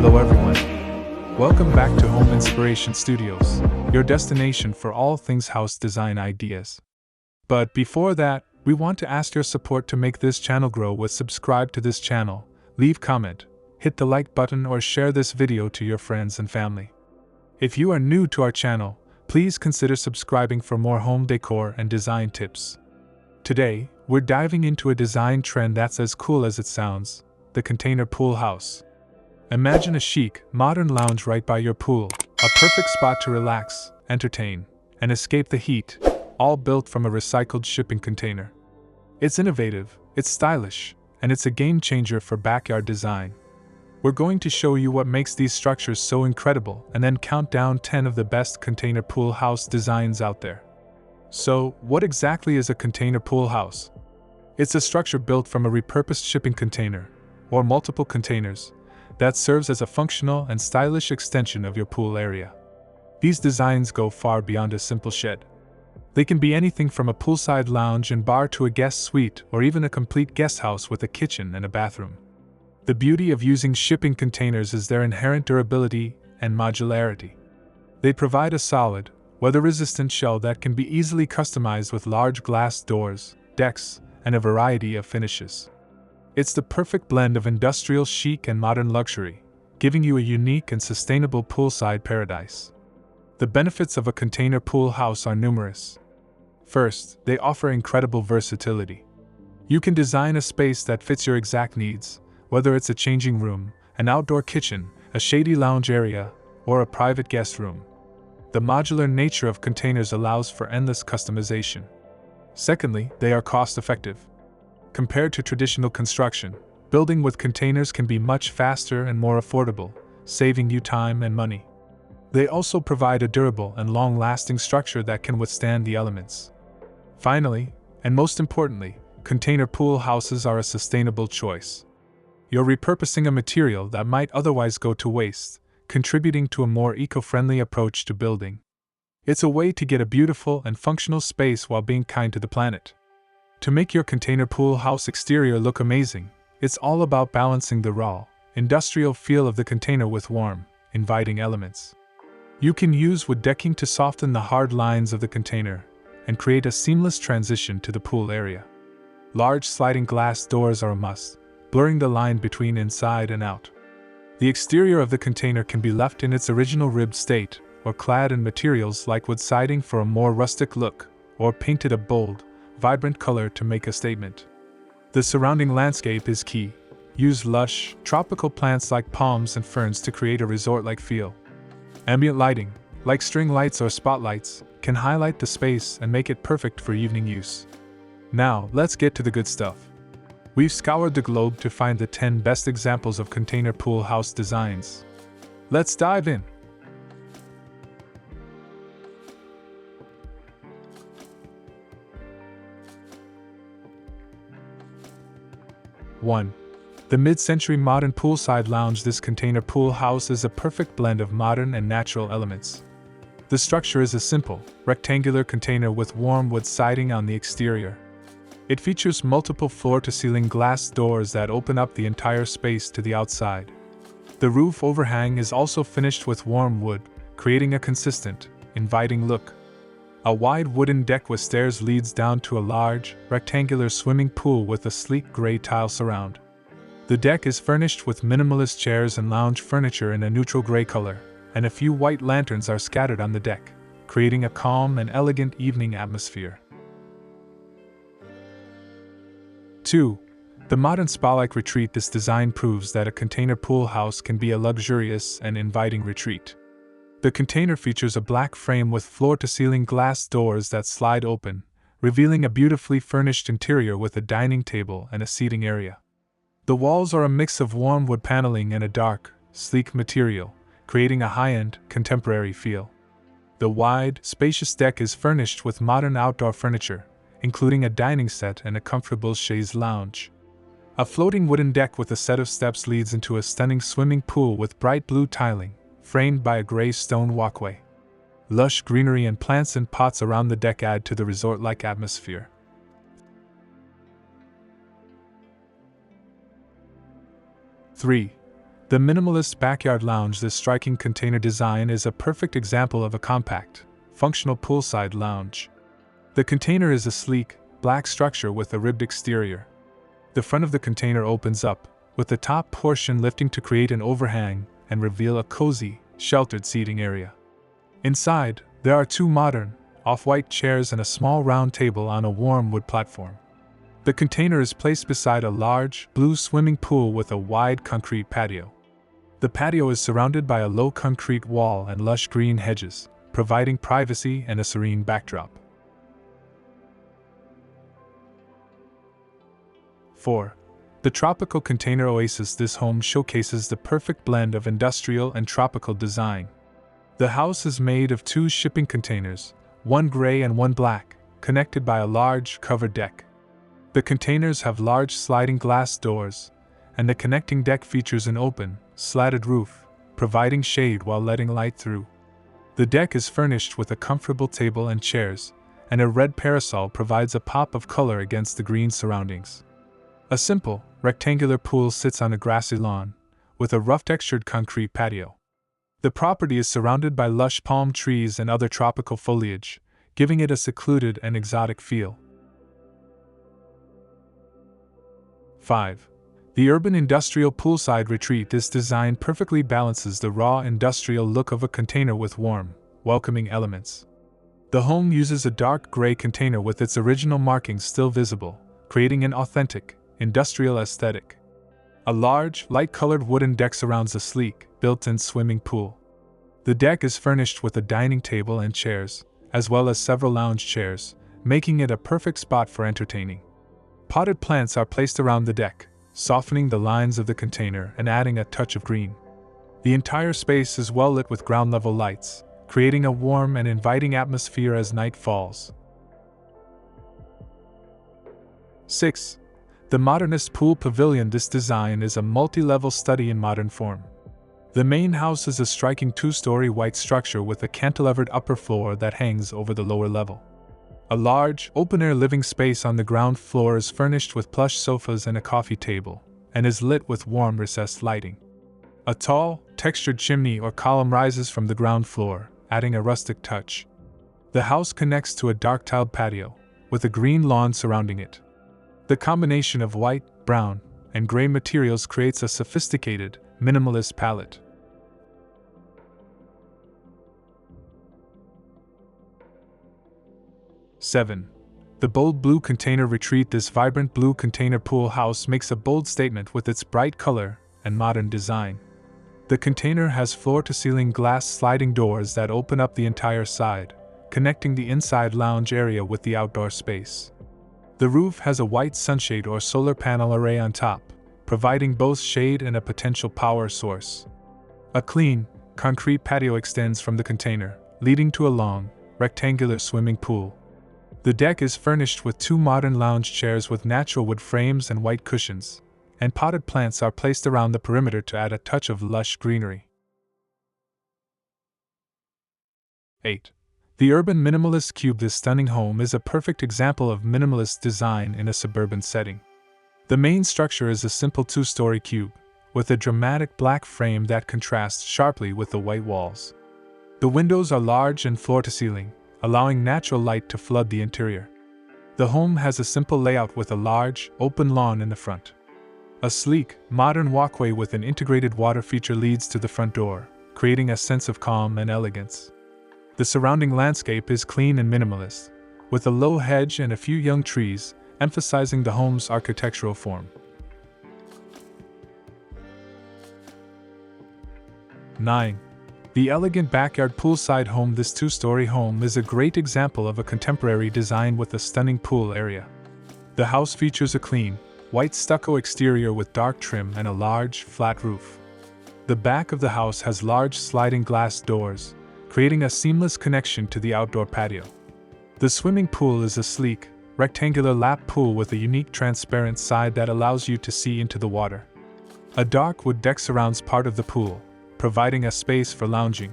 Hello everyone. Welcome back to Home Inspiration Studios, your destination for all things house design ideas. But before that, we want to ask your support to make this channel grow. With subscribe to this channel, leave comment, hit the like button or share this video to your friends and family. If you are new to our channel, please consider subscribing for more home decor and design tips. Today, we're diving into a design trend that's as cool as it sounds, the container pool house. Imagine a chic, modern lounge right by your pool, a perfect spot to relax, entertain, and escape the heat, all built from a recycled shipping container. It's innovative, it's stylish, and it's a game changer for backyard design. We're going to show you what makes these structures so incredible and then count down 10 of the best container pool house designs out there. So, what exactly is a container pool house? It's a structure built from a repurposed shipping container, or multiple containers, that serves as a functional and stylish extension of your pool area. These designs go far beyond a simple shed. They can be anything from a poolside lounge and bar to a guest suite or even a complete guest house with a kitchen and a bathroom. The beauty of using shipping containers is their inherent durability and modularity. They provide a solid, weather-resistant shell that can be easily customized with large glass doors, decks, and a variety of finishes. It's the perfect blend of industrial chic and modern luxury, giving you a unique and sustainable poolside paradise. The benefits of a container pool house are numerous. First, they offer incredible versatility. You can design a space that fits your exact needs, whether it's a changing room, an outdoor kitchen, a shady lounge area, or a private guest room. The modular nature of containers allows for endless customization. Secondly, they are cost-effective. Compared to traditional construction, building with containers can be much faster and more affordable, saving you time and money. They also provide a durable and long-lasting structure that can withstand the elements. Finally, and most importantly, container pool houses are a sustainable choice. You're repurposing a material that might otherwise go to waste, contributing to a more eco-friendly approach to building. It's a way to get a beautiful and functional space while being kind to the planet. To make your container pool house exterior look amazing, it's all about balancing the raw, industrial feel of the container with warm, inviting elements. You can use wood decking to soften the hard lines of the container and create a seamless transition to the pool area. Large sliding glass doors are a must, blurring the line between inside and out. The exterior of the container can be left in its original ribbed state, or clad in materials like wood siding for a more rustic look, or painted a bold, vibrant color to make a statement. The surrounding landscape is key. Use lush, tropical plants like palms and ferns to create a resort-like feel. Ambient lighting, like string lights or spotlights, can highlight the space and make it perfect for evening use. Now, let's get to the good stuff. We've scoured the globe to find the 10 best examples of container pool house designs. Let's dive in. One. The mid-century modern poolside lounge. This container pool house is a perfect blend of modern and natural elements. The structure is a simple, rectangular container with warm wood siding on the exterior. It features multiple floor-to-ceiling glass doors that open up the entire space to the outside. The roof overhang is also finished with warm wood, creating a consistent, inviting look. A wide wooden deck with stairs leads down to a large, rectangular swimming pool with a sleek gray tile surround. The deck is furnished with minimalist chairs and lounge furniture in a neutral gray color, and a few white lanterns are scattered on the deck, creating a calm and elegant evening atmosphere. 2. The modern spa-like retreat. This design proves that a container pool house can be a luxurious and inviting retreat. The container features a black frame with floor-to-ceiling glass doors that slide open, revealing a beautifully furnished interior with a dining table and a seating area. The walls are a mix of warm wood paneling and a dark, sleek material, creating a high-end, contemporary feel. The wide, spacious deck is furnished with modern outdoor furniture, including a dining set and a comfortable chaise lounge. A floating wooden deck with a set of steps leads into a stunning swimming pool with bright blue tiling, framed by a gray stone walkway. Lush greenery and plants in pots around the deck add to the resort-like atmosphere. 3. The minimalist backyard lounge. This striking container design is a perfect example of a compact, functional poolside lounge. The container is a sleek, black structure with a ribbed exterior. The front of the container opens up, with the top portion lifting to create an overhang and reveal a cozy, sheltered seating area. Inside, there are two modern, off-white chairs and a small round table on a warm wood platform. The container is placed beside a large, blue swimming pool with a wide concrete patio. The patio is surrounded by a low concrete wall and lush green hedges, providing privacy and a serene backdrop. 4. The Tropical Container Oasis. This home showcases the perfect blend of industrial and tropical design. The house is made of two shipping containers, one gray and one black, connected by a large covered deck. The containers have large sliding glass doors, and the connecting deck features an open, slatted roof, providing shade while letting light through. The deck is furnished with a comfortable table and chairs, and a red parasol provides a pop of color against the green surroundings. A simple, rectangular pool sits on a grassy lawn, with a rough-textured concrete patio. The property is surrounded by lush palm trees and other tropical foliage, giving it a secluded and exotic feel. 5. The Urban Industrial Poolside Retreat. This design perfectly balances the raw industrial look of a container with warm, welcoming elements. The home uses a dark gray container with its original markings still visible, creating an authentic, industrial aesthetic. A large, light-colored wooden deck surrounds a sleek, built-in swimming pool. The deck is furnished with a dining table and chairs, as well as several lounge chairs, making it a perfect spot for entertaining. Potted plants are placed around the deck, softening the lines of the container and adding a touch of green. The entire space is well lit with ground-level lights, creating a warm and inviting atmosphere as night falls. 6. The Modernist Pool Pavilion. This design is a multi-level study in modern form. The main house is a striking two-story white structure with a cantilevered upper floor that hangs over the lower level. A large, open-air living space on the ground floor is furnished with plush sofas and a coffee table, and is lit with warm recessed lighting. A tall, textured chimney or column rises from the ground floor, adding a rustic touch. The house connects to a dark-tiled patio, with a green lawn surrounding it. The combination of white, brown, and gray materials creates a sophisticated, minimalist palette. 7. The Bold Blue Container Retreat. This vibrant blue container pool house makes a bold statement with its bright color and modern design. The container has floor-to-ceiling glass sliding doors that open up the entire side, connecting the inside lounge area with the outdoor space. The roof has a white sunshade or solar panel array on top, providing both shade and a potential power source. A clean, concrete patio extends from the container, leading to a long, rectangular swimming pool. The deck is furnished with two modern lounge chairs with natural wood frames and white cushions, and potted plants are placed around the perimeter to add a touch of lush greenery. 8. The Urban Minimalist Cube. This stunning home is a perfect example of minimalist design in a suburban setting. The main structure is a simple two-story cube, with a dramatic black frame that contrasts sharply with the white walls. The windows are large and floor-to-ceiling, allowing natural light to flood the interior. The home has a simple layout with a large, open lawn in the front. A sleek, modern walkway with an integrated water feature leads to the front door, creating a sense of calm and elegance. The surrounding landscape is clean and minimalist, with a low hedge and a few young trees, emphasizing the home's architectural form. 9. The Elegant Backyard Poolside Home. This two-story home is a great example of a contemporary design with a stunning pool area. The house features a clean, white stucco exterior with dark trim and a large, flat roof. The back of the house has large sliding glass doors, creating a seamless connection to the outdoor patio. The swimming pool is a sleek, rectangular lap pool with a unique transparent side that allows you to see into the water. A dark wood deck surrounds part of the pool, providing a space for lounging.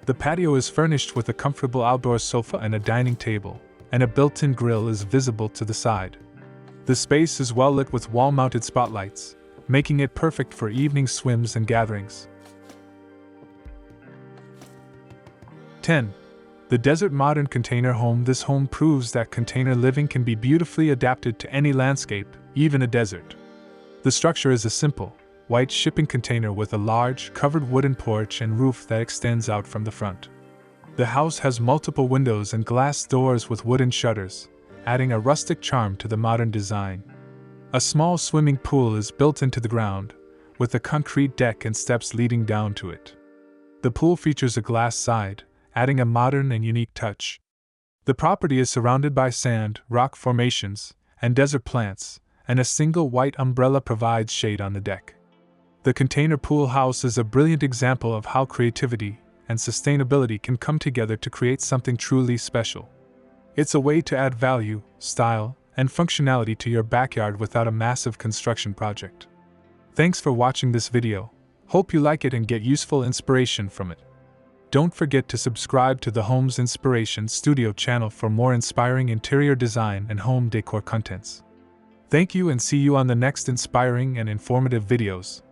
The patio is furnished with a comfortable outdoor sofa and a dining table, and a built-in grill is visible to the side. The space is well lit with wall-mounted spotlights, making it perfect for evening swims and gatherings. 10. The Desert Modern Container Home. This home proves that container living can be beautifully adapted to any landscape, even a desert. The structure is a simple, white shipping container with a large, covered wooden porch and roof that extends out from the front. The house has multiple windows and glass doors with wooden shutters, adding a rustic charm to the modern design. A small swimming pool is built into the ground, with a concrete deck and steps leading down to it. The pool features a glass side, adding a modern and unique touch. The property is surrounded by sand, rock formations, and desert plants, and a single white umbrella provides shade on the deck. The container pool house is a brilliant example of how creativity and sustainability can come together to create something truly special. It's a way to add value, style, and functionality to your backyard without a massive construction project. Thanks for watching this video. Hope you like it and get useful inspiration from it. Don't forget to subscribe to the Homes Inspiration Studio channel for more inspiring interior design and home decor contents. Thank you and see you on the next inspiring and informative videos.